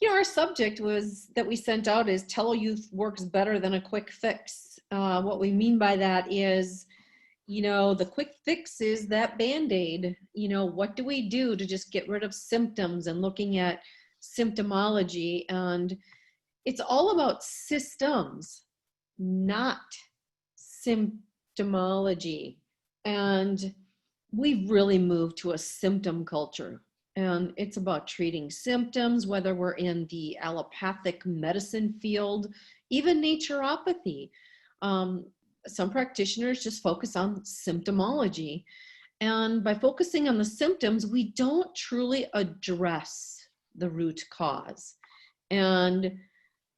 Our subject was that we sent out is TeloYouth works better than a quick fix. What we mean by that is, the quick fix is that Band-Aid. What do we do to just get rid of symptoms and looking at symptomology? And it's all about systems, not symptomology. And we've really moved to a symptom culture. And it's about treating symptoms, whether we're in the allopathic medicine field, even naturopathy. Some practitioners just focus on symptomology. And by focusing on the symptoms, we don't truly address the root cause. And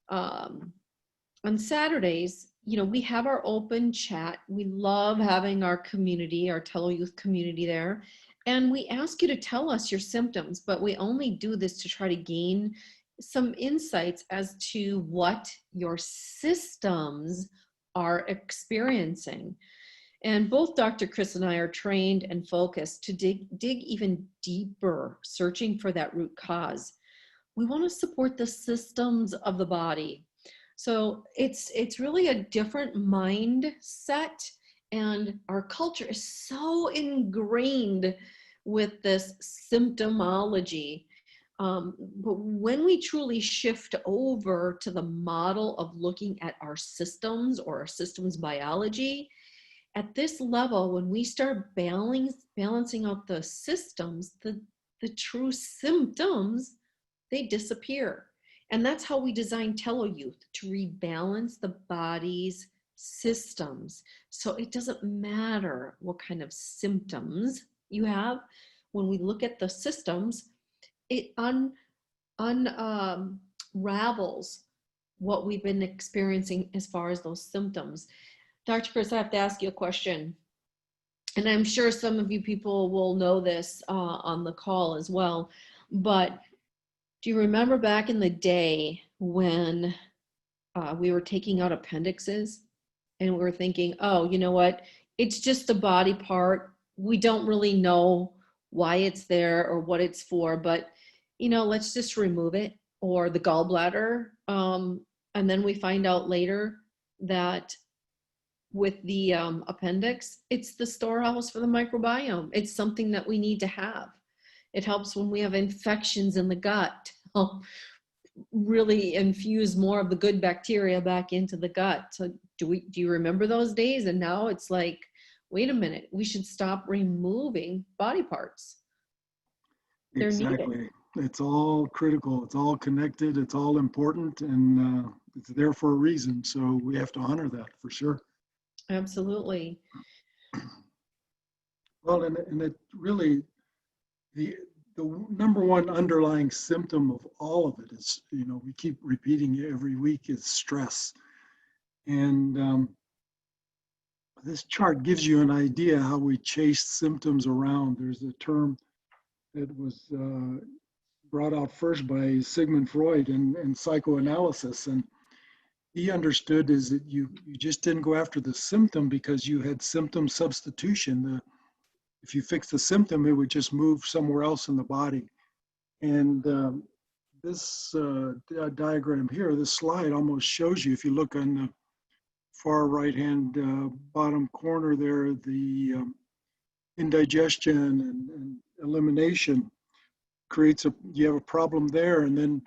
on Saturdays, we have our open chat. We love having our community, our TeloYouth community there. And we ask you to tell us your symptoms, but we only do this to try to gain some insights as to what your systems are experiencing. And both Dr. Chris and I are trained and focused to dig even deeper, searching for that root cause. We want to support the systems of the body. So it's really a different mindset, and our culture is so ingrained with this symptomology. But when we truly shift over to the model of looking at our systems or our systems biology, at this level, when we start balancing out the systems, the true symptoms, they disappear. And that's how we designed TeloYouth, to rebalance the body's systems. So it doesn't matter what kind of symptoms you have. When we look at the systems, it unravels what we've been experiencing as far as those symptoms. Dr. Chris, I have to ask you a question. And I'm sure some of you people will know this on the call as well. But do you remember back in the day when we were taking out appendixes and we were thinking, oh, you know what? It's just a body part. We don't really know why it's there or what it's for, but let's just remove it, or the gallbladder. And then we find out later that with the appendix, it's the storehouse for the microbiome. It's something that we need to have. It helps when we have infections in the gut, really infuse more of the good bacteria back into the gut. So do you remember those days? And now it's like, wait a minute, we should stop removing body parts. They're exactly needed. It's all critical, it's all connected, it's all important, and it's there for a reason. So we have to honor that for sure. Absolutely. Well, and it really, the number one underlying symptom of all of it is, we keep repeating it every week, is stress. And this chart gives you an idea how we chase symptoms around. There's a term that was brought out first by Sigmund Freud in psychoanalysis. And he understood is that you just didn't go after the symptom because you had symptom substitution. If you fix the symptom, it would just move somewhere else in the body. And this diagram here, this slide almost shows you, if you look on the far right-hand bottom corner there, the indigestion and elimination creates you have a problem there. And then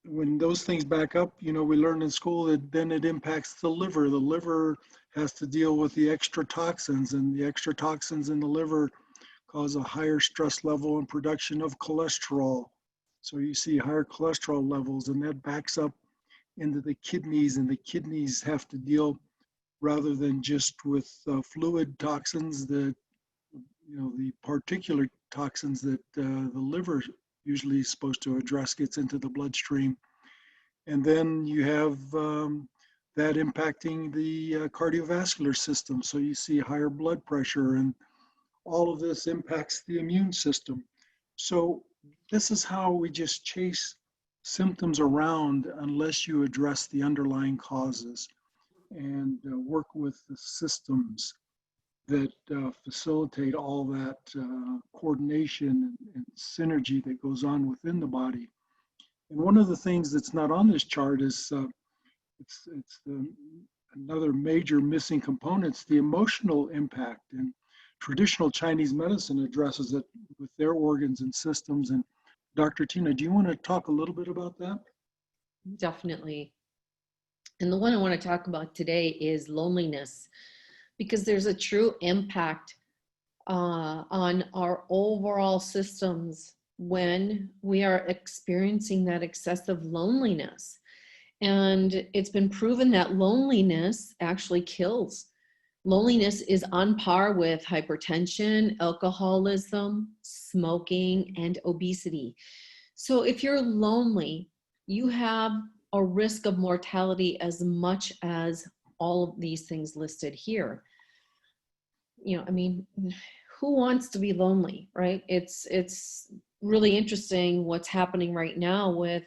when those things back up, we learned in school that then it impacts the liver. The liver has to deal with the extra toxins, and the extra toxins in the liver cause a higher stress level and production of cholesterol. So you see higher cholesterol levels, and that backs up into the kidneys, and the kidneys have to deal, rather than just with fluid toxins, the particular toxins that the liver usually is supposed to address, gets into the bloodstream. And then you have that impacting the cardiovascular system. So you see higher blood pressure, and all of this impacts the immune system. So this is how we just chase symptoms around unless you address the underlying causes and work with the systems that facilitate all that coordination and synergy that goes on within the body. And one of the things that's not on this chart is another major missing component, is the emotional impact. And traditional Chinese medicine addresses it with their organs and systems. And Dr. Tina, do you want to talk a little bit about that? Definitely. And the one I want to talk about today is loneliness, because there's a true impact on our overall systems when we are experiencing that excessive loneliness. And it's been proven that loneliness actually kills. Loneliness is on par with hypertension, alcoholism, smoking, and obesity. So if you're lonely, you have a risk of mortality as much as all of these things listed here. You know, I mean, who wants to be lonely, right? It's really interesting what's happening right now with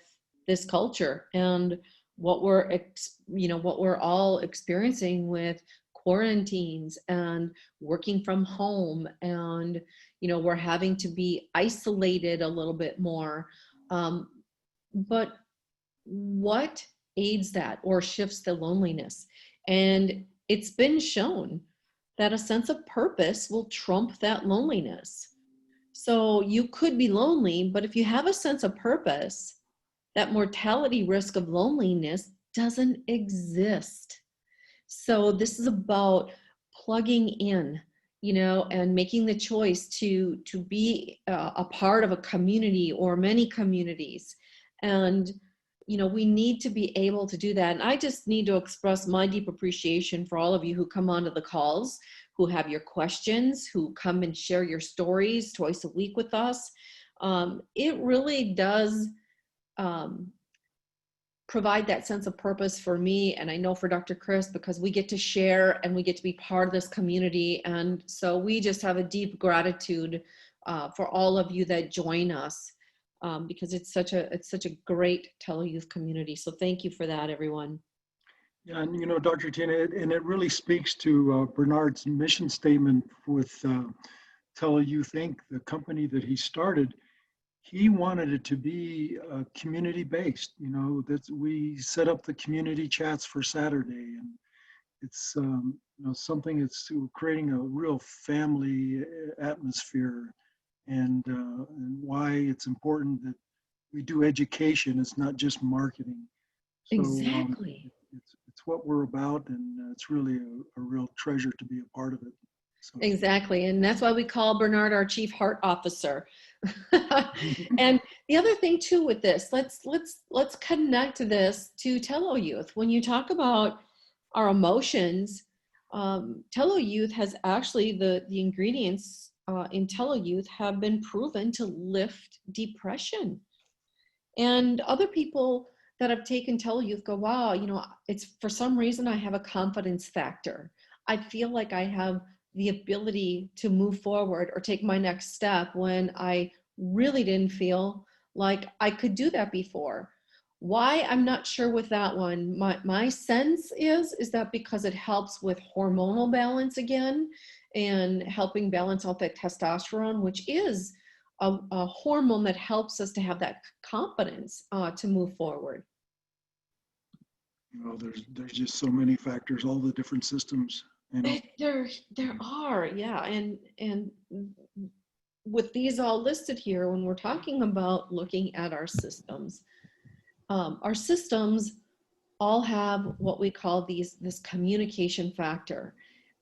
this culture and what we're all experiencing with quarantines and working from home, and we're having to be isolated a little bit more. But what aids that or shifts the loneliness? And it's been shown that a sense of purpose will trump that loneliness. So you could be lonely, but if you have a sense of purpose, that mortality risk of loneliness doesn't exist. So this is about plugging in, and making the choice to be a part of a community or many communities. And we need to be able to do that. And I just need to express my deep appreciation for all of you who come onto the calls, who have your questions, who come and share your stories twice a week with us. It really does provide that sense of purpose for me, and I know for Dr. Chris, because we get to share and we get to be part of this community. And so we just have a deep gratitude for all of you that join us. Because it's such a great TeloYouth community. So thank you for that, everyone. Yeah, and Dr. Tina, and it really speaks to Bernard's mission statement with TeloYouth Inc., the company that he started. He wanted it to be community-based. That we set up the community chats for Saturday, and it's something that's creating a real family atmosphere. And why it's important that we do education. It's not just marketing. So, Exactly. It's what we're about, and it's really a real treasure to be a part of it. So. Exactly, and that's why we call Bernard our Chief Heart Officer. And the other thing too with this, let's connect this to TeloYouth. When you talk about our emotions, TeloYouth has actually the ingredients in TeloYouth have been proven to lift depression. And other people that have taken TeloYouth go, wow, it's for some reason I have a confidence factor. I feel like I have the ability to move forward or take my next step when I really didn't feel like I could do that before. Why? I'm not sure with that one. My sense is that because it helps with hormonal balance again, and helping balance out that testosterone, which is a hormone that helps us to have that confidence to move forward. There's just so many factors, all the different systems. There are, yeah, and with these all listed here, when we're talking about looking at our systems all have what we call this communication factor,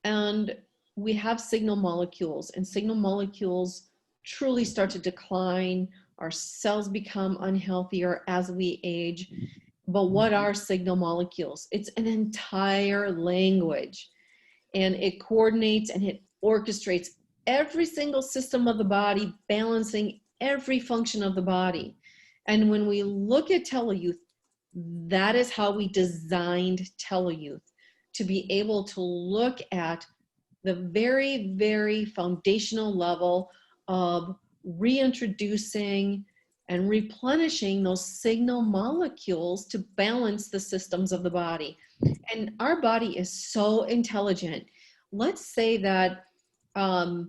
and we have signal molecules, and signal molecules truly start to decline. Our cells become unhealthier as we age. But what are signal molecules? It's an entire language, and it coordinates and it orchestrates every single system of the body, balancing every function of the body. And when we look at TeloYouth, that is how we designed TeloYouth, to be able to look at the very, very foundational level of reintroducing and replenishing those signal molecules to balance the systems of the body. And our body is so intelligent. Let's say that our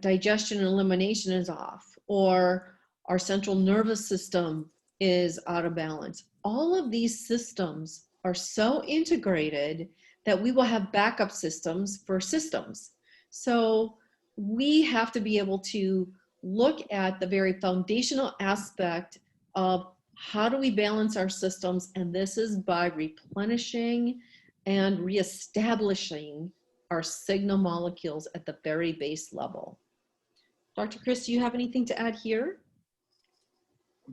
digestion and elimination is off, or our central nervous system is out of balance. All of these systems are so integrated that we will have backup systems for systems. So we have to be able to look at the very foundational aspect of how do we balance our systems, and this is by replenishing and reestablishing our signal molecules at the very base level. Dr. Chris, do you have anything to add here?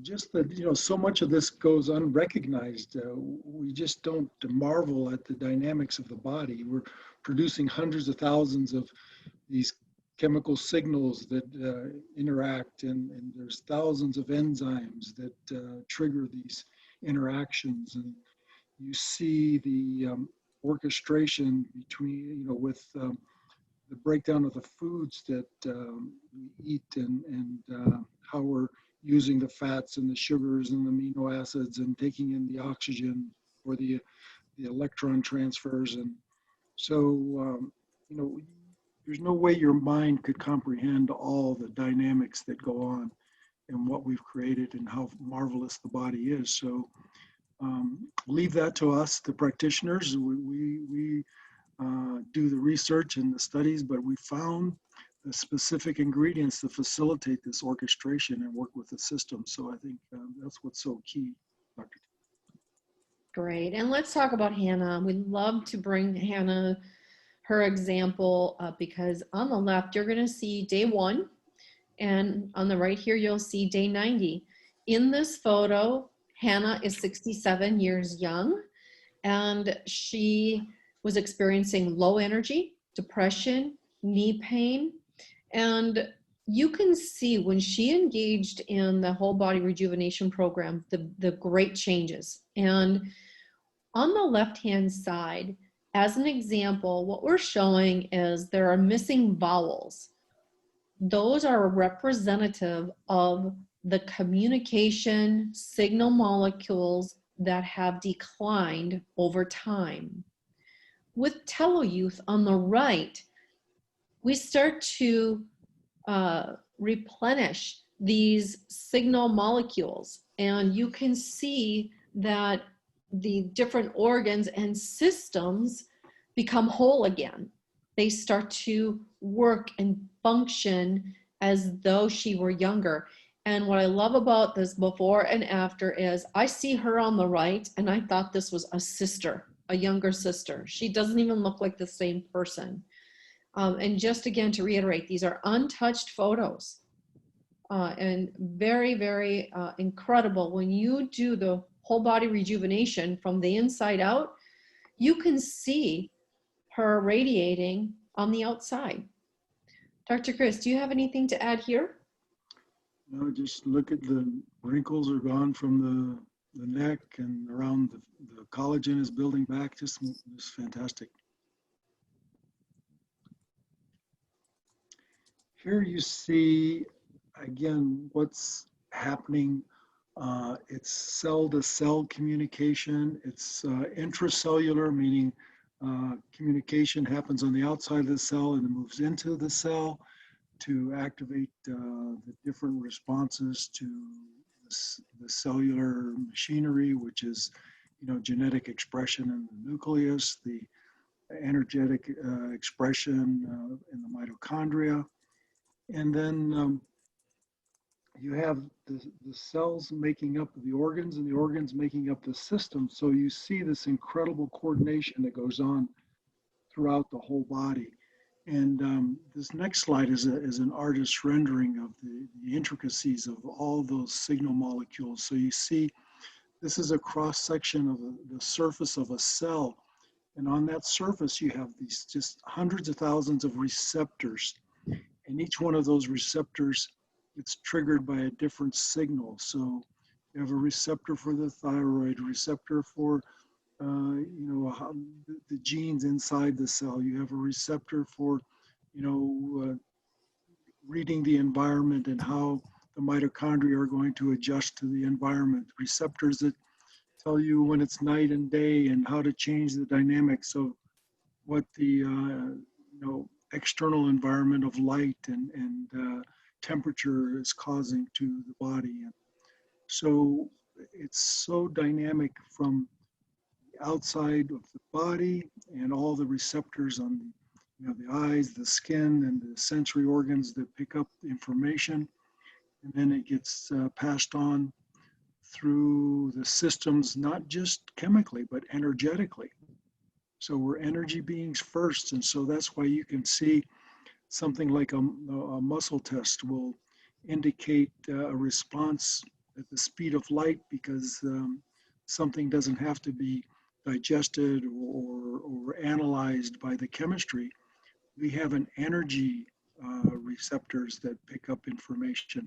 Just that, so much of this goes unrecognized. We just don't marvel at the dynamics of the body. We're producing hundreds of thousands of these chemical signals that interact, and there's thousands of enzymes that trigger these interactions. And you see the orchestration between, with the breakdown of the foods that we eat, and how we're using the fats and the sugars and the amino acids and taking in the oxygen for the electron transfers. And so, there's no way your mind could comprehend all the dynamics that go on and what we've created and how marvelous the body is. So leave that to us, the practitioners. We do the research and the studies, but we found the specific ingredients to facilitate this orchestration and work with the system. So I think that's what's so key, Dr. Great. And let's talk about Hannah. We'd love to bring Hannah, her example, because on the left, you're going to see day 1. And on the right here, you'll see day 90. In this photo, Hannah is 67 years young, and she was experiencing low energy, depression, knee pain. And you can see when she engaged in the whole body rejuvenation program, the great changes. And on the left-hand side, as an example, what we're showing is there are missing vowels. Those are representative of the communication signal molecules that have declined over time. With TeloYouth on the right, we start to replenish these signal molecules, and you can see that the different organs and systems become whole again. They start to work and function as though she were younger. And what I love about this before and after is I see her on the right, and I thought this was a sister, a younger sister. She doesn't even look like the same person. And just again, to reiterate, these are untouched photos, and very, very incredible. When you do the whole body rejuvenation from the inside out, you can see her radiating on the outside. Dr. Chris, do you have anything to add here? No, just look at the wrinkles are gone from the neck, and around the collagen is building back. Just fantastic. Here you see, again, what's happening. It's cell-to-cell communication. It's intracellular, meaning communication happens on the outside of the cell and it moves into the cell to activate the different responses to the cellular machinery, which is, genetic expression in the nucleus, the energetic expression in the mitochondria. And then you have the cells making up the organs, and the organs making up the system. So you see this incredible coordination that goes on throughout the whole body. And this next slide is an artist's rendering of the intricacies of all those signal molecules. So you see, this is a cross-section of the surface of a cell. And on that surface, you have these just hundreds of thousands of receptors. And each one of those receptors, it's triggered by a different signal. So you have a receptor for the thyroid, a receptor for the genes inside the cell. You have a receptor for, reading the environment and how the mitochondria are going to adjust to the environment. Receptors that tell you when it's night and day and how to change the dynamics of what the external environment of light and temperature is causing to the body. And so it's so dynamic from the outside of the body and all the receptors on the eyes, the skin, and the sensory organs that pick up information. And then it gets passed on through the systems, not just chemically, but energetically. So we're energy beings first. And so that's why you can see something like a muscle test will indicate a response at the speed of light because something doesn't have to be digested or analyzed by the chemistry. We have an energy receptors that pick up information.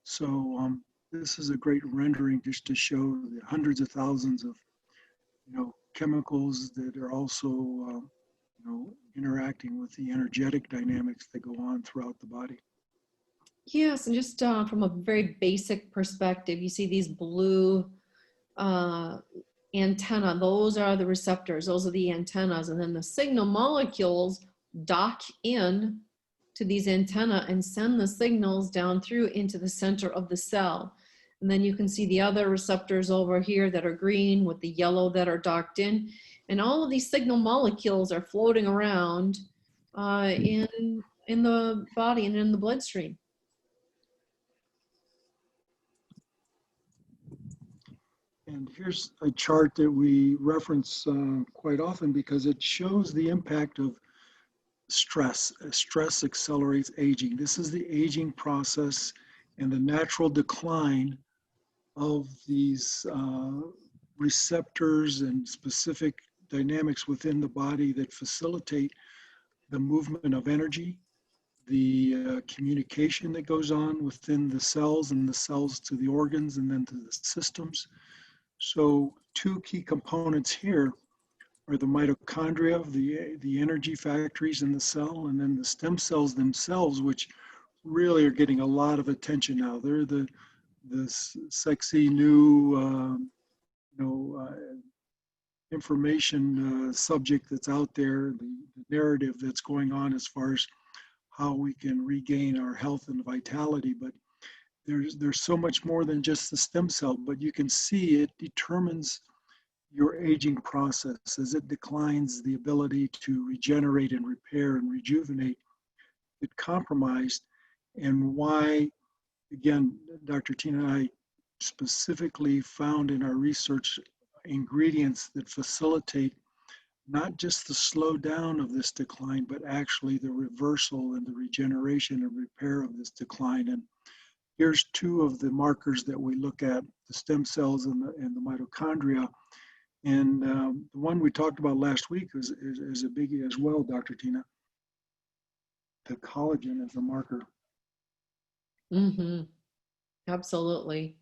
So this is a great rendering just to show the hundreds of thousands of chemicals that are also interacting with the energetic dynamics that go on throughout the body. Yes, and just from a very basic perspective, you see these blue antenna, those are the receptors, those are the antennas, and then the signal molecules dock in to these antenna and send the signals down through into the center of the cell. And then you can see the other receptors over here that are green with the yellow that are docked in. And all of these signal molecules are floating around in the body and in the bloodstream. And here's a chart that we reference quite often because it shows the impact of stress. Stress accelerates aging. This is the aging process and the natural decline of these receptors and specific dynamics within the body that facilitate the movement of energy, the communication that goes on within the cells and the cells to the organs and then to the systems. So two key components here are the mitochondria, the energy factories in the cell, and then the stem cells themselves, which really are getting a lot of attention now. They're the sexy new information subject that's out there, the narrative that's going on as far as how we can regain our health and vitality. But there's so much more than just the stem cell, but you can see it determines your aging process. As it declines, the ability to regenerate and repair and rejuvenate get compromised. And why, again, Dr. Tina and I specifically found in our research ingredients that facilitate not just the slowdown of this decline, but actually the reversal and the regeneration and repair of this decline. And here's two of the markers that we look at: the stem cells and the mitochondria. And the one we talked about last week is a biggie as well, Dr. Tina. The collagen is a marker. Mm-hmm. Absolutely.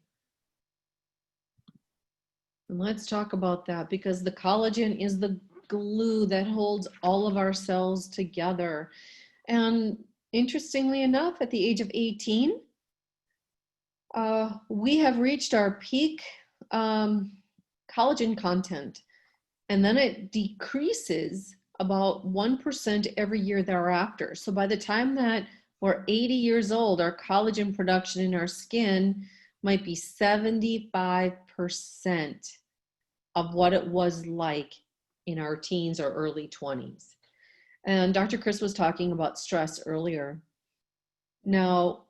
And let's talk about that, because the collagen is the glue that holds all of our cells together. And interestingly enough, at the age of 18, we have reached our peak collagen content, and then it decreases about 1% every year thereafter. So by the time that we're 80 years old, our collagen production in our skin might be 75% of what it was like in our teens or early 20s. And Dr. Chris was talking about stress earlier. Now,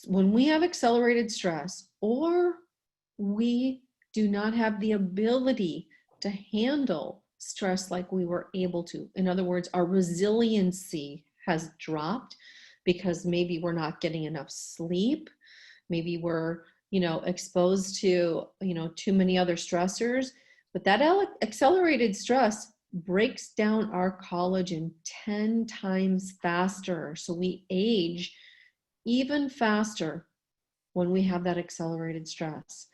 when we have accelerated stress, or we do not have the ability to handle stress like we were able to, in other words, our resiliency has dropped because maybe we're not getting enough sleep, maybe we're exposed to too many other stressors, but that accelerated stress breaks down our collagen 10 times faster. So we age even faster when we have that accelerated stress.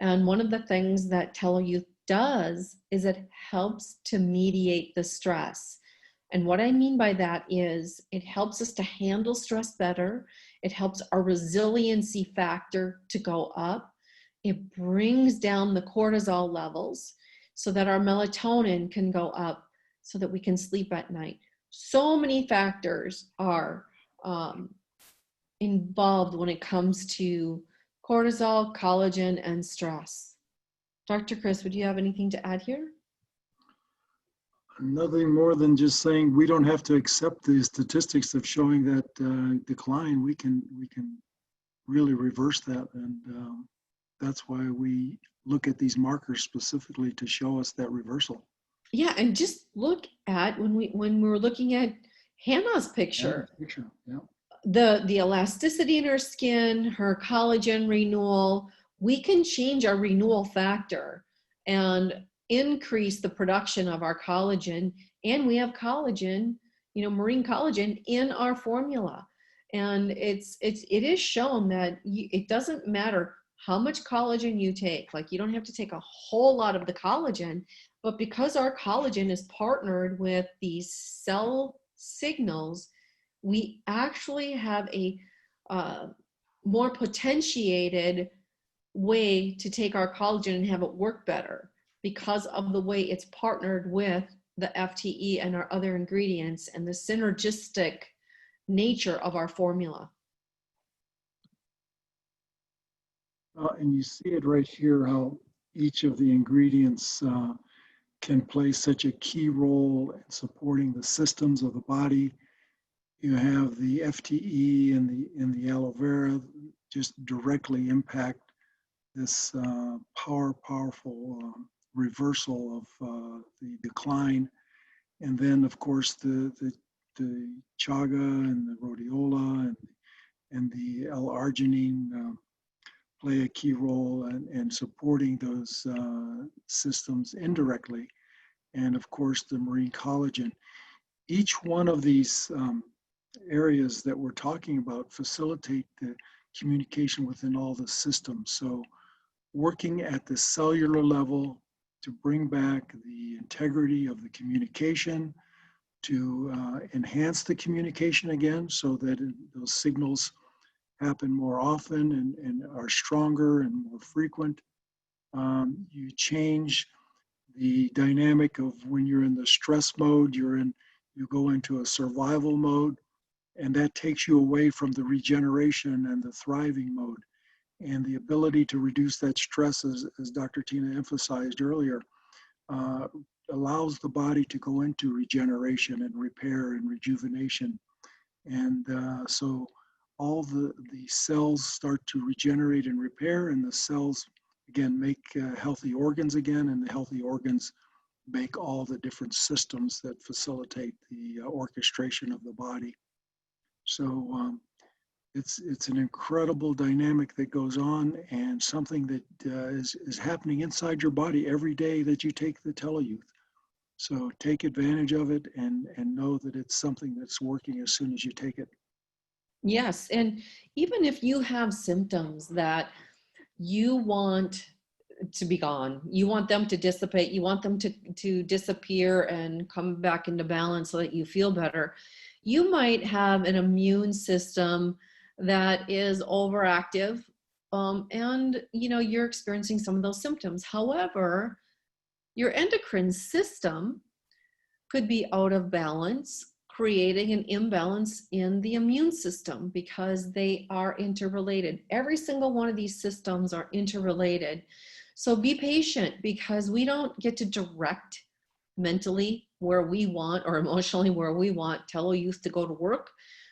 And one of the things that TeloYouth does is it helps to mediate the stress. And what I mean by that is it helps us to handle stress better. It helps our resiliency factor to go up. It brings down the cortisol levels so that our melatonin can go up so that we can sleep at night. So many factors are involved when it comes to cortisol, collagen, and stress. Dr. Chris, would you have anything to add here? Nothing more than just saying we don't have to accept the statistics of showing that decline. We can really reverse that, and that's why we look at these markers specifically to show us that reversal. Yeah, and just look at when we were looking at Hannah's picture, Yeah. the elasticity in her skin, her collagen renewal. We can change our renewal factor and increase the production of our collagen, and we have collagen, marine collagen in our formula. And it is shown that it doesn't matter how much collagen you take. Like, you don't have to take a whole lot of the collagen, but because our collagen is partnered with these cell signals, we actually have a more potentiated way to take our collagen and have it work better because of the way it's partnered with the FTE and our other ingredients and the synergistic nature of our formula. And you see it right here, how each of the ingredients can play such a key role in supporting the systems of the body. You have the FTE and the aloe vera just directly impact this powerful reversal of the decline. And then, of course, the chaga and the rhodiola and the L-arginine play a key role in supporting those systems indirectly. And of course, the marine collagen. Each one of these areas that we're talking about facilitate the communication within all the systems. So working at the cellular level to bring back the integrity of the communication, to enhance the communication again so that those signals happen more often and are stronger and more frequent. You change the dynamic of when you're in the stress mode, you go into a survival mode, and that takes you away from the regeneration and the thriving mode. And the ability to reduce that stress, as Dr. Tina emphasized earlier, allows the body to go into regeneration and repair and rejuvenation. And so all the cells start to regenerate and repair, and the cells, again, make healthy organs again, and the healthy organs make all the different systems that facilitate the orchestration of the body. So it's an incredible dynamic that goes on, and something that is happening inside your body every day that you take the TeloYouth. So take advantage of it and know that it's something that's working as soon as you take it. Yes, and even if you have symptoms that you want to be gone, you want them to dissipate, you want them to disappear and come back into balance so that you feel better, you might have an immune system that is overactive, and you're experiencing some of those symptoms. However, your endocrine system could be out of balance, creating an imbalance in the immune system because they are interrelated. Every single one of these systems are interrelated. So be patient, because we don't get to direct mentally where we want or emotionally where we want TeloYouth to go to work.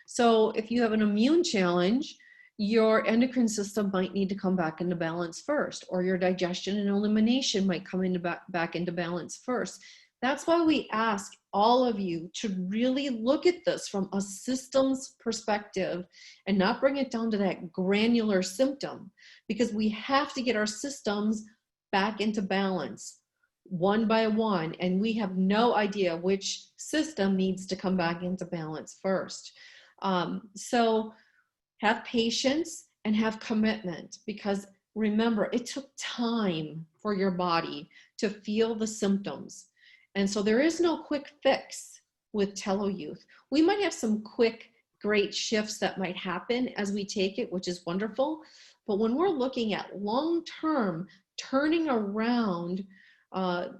So if you have an immune challenge, your endocrine system might need to come back into balance first, or your digestion and elimination might come back into balance first. That's why we ask all of you to really look at this from a systems perspective and not bring it down to that granular symptom, because we have to get our systems back into balance one by one, and we have no idea which system needs to come back into balance first. So have patience and have commitment, because remember, it took time for your body to feel the symptoms. And so there is no quick fix with TeloYouth. We might have some quick, great shifts that might happen as we take it, which is wonderful. But when we're looking at long-term turning around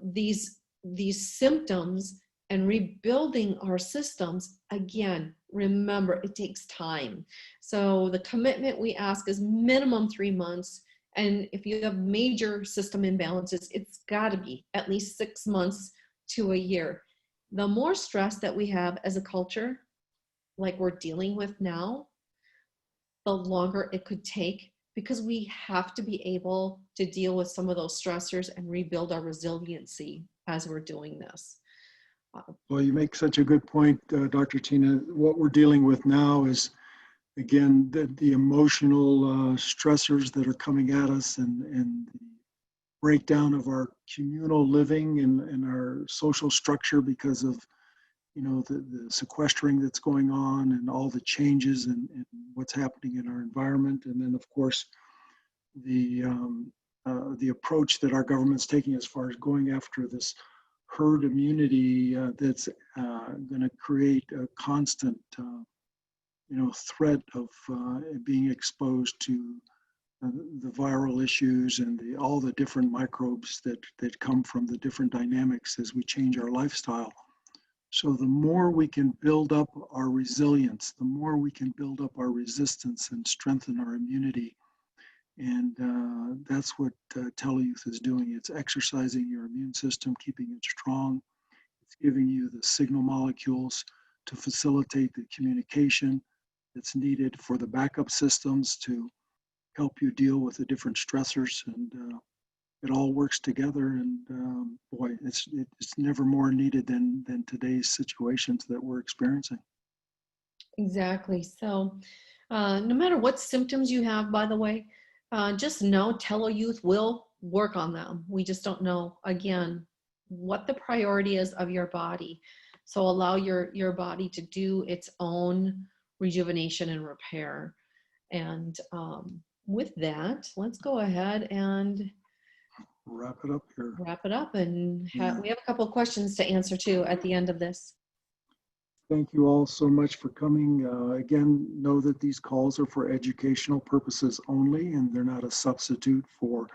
these symptoms and rebuilding our systems, again, remember, it takes time. So the commitment we ask is minimum 3 months, And if you have major system imbalances, it's got to be at least 6 months to a year. The more stress that we have as a culture, like we're dealing with now, the longer it could take, because we have to be able to deal with some of those stressors and rebuild our resiliency as we're doing this. Well, you make such a good point, Dr. Tina. What we're dealing with now is, again, the emotional stressors that are coming at us, and the breakdown of our communal living and our social structure because of, the sequestering that's going on and all the changes and what's happening in our environment. And then, of course, the approach that our government's taking as far as going after this herd immunity that's going to create a constant, threat of being exposed to the viral issues and all the different microbes that come from the different dynamics as we change our lifestyle. So the more we can build up our resilience, the more we can build up our resistance and strengthen our immunity. And that's what TeloYouth is doing. It's exercising your immune system, keeping it strong. It's giving you the signal molecules to facilitate the communication that's needed for the backup systems to help you deal with the different stressors. And it all works together. And boy, it's never more needed than today's situations that we're experiencing. Exactly. So no matter what symptoms you have, by the way, just know TeloYouth will work on them. We just don't know, again, what the priority is of your body. So allow your body to do its own rejuvenation and repair. And with that, let's go ahead and Wrap it up here. wrap it up. And we have a couple of questions to answer too at the end of this. Thank you all so much for coming. Again, know that these calls are for educational purposes only, and they're not a substitute for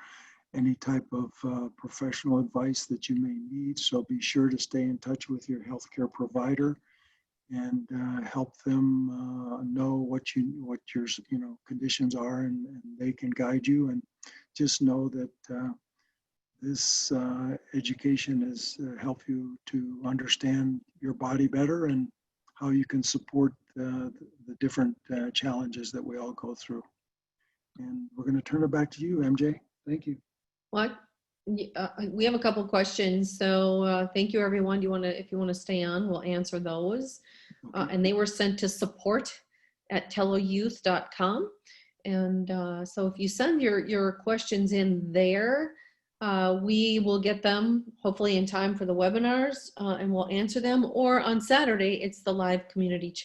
any type of professional advice that you may need. So be sure to stay in touch with your healthcare provider and help them know what your conditions are, and they can guide you. And just know that this education is help you to understand your body better and how you can support the different challenges that we all go through. And we're going to turn it back to you, MJ. Thank you. What? We have a couple questions. So thank you, everyone. If you want to stay on, we'll answer those. Okay. And they were sent to support@teloyouth.com. And so if you send your questions in there, we will get them hopefully in time for the webinars and we'll answer them. Or on Saturday, it's the live community chat.